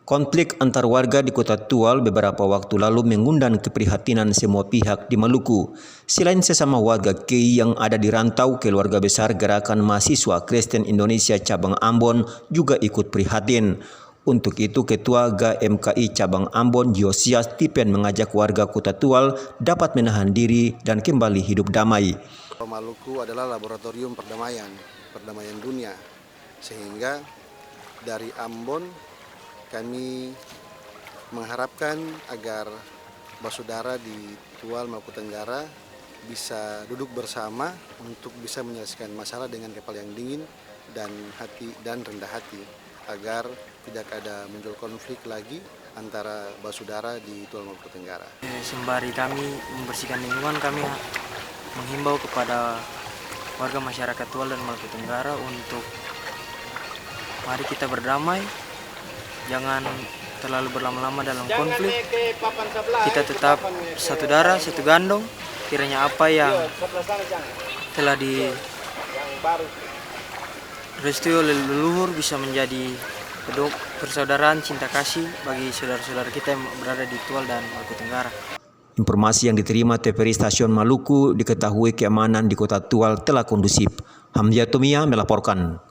Konflik antar warga di Kota Tual beberapa waktu lalu mengundang keprihatinan semua pihak di Maluku. Selain sesama warga KI yang ada di rantau, keluarga besar Gerakan Mahasiswa Kristen Indonesia Cabang Ambon juga ikut prihatin. Untuk itu, Ketua GMKI Cabang Ambon Josias Tipen mengajak warga Kota Tual dapat menahan diri dan kembali hidup damai. Maluku adalah laboratorium perdamaian dunia, sehingga dari Ambon kami mengharapkan agar bersaudara di Tual Maluku Tenggara bisa duduk bersama untuk bisa menyelesaikan masalah dengan kepala yang dingin dan hati dan rendah hati, agar tidak ada muncul konflik lagi antara bersaudara di Tual Maluku Tenggara. Sembari kami membersihkan lingkungan, kami menghimbau kepada warga masyarakat Tual dan Maluku Tenggara untuk mari kita berdamai. Jangan terlalu berlama-lama dalam konflik. Kita tetap satu darah, satu gandong. Kiranya apa yang telah direstui oleh leluhur bisa menjadi persaudaraan cinta kasih bagi saudara-saudara kita yang berada di Tual dan Maluku Tenggara. Informasi yang diterima TVRI Stasiun Maluku diketahui keamanan di Kota Tual telah kondusif. Hamzah Tumia melaporkan.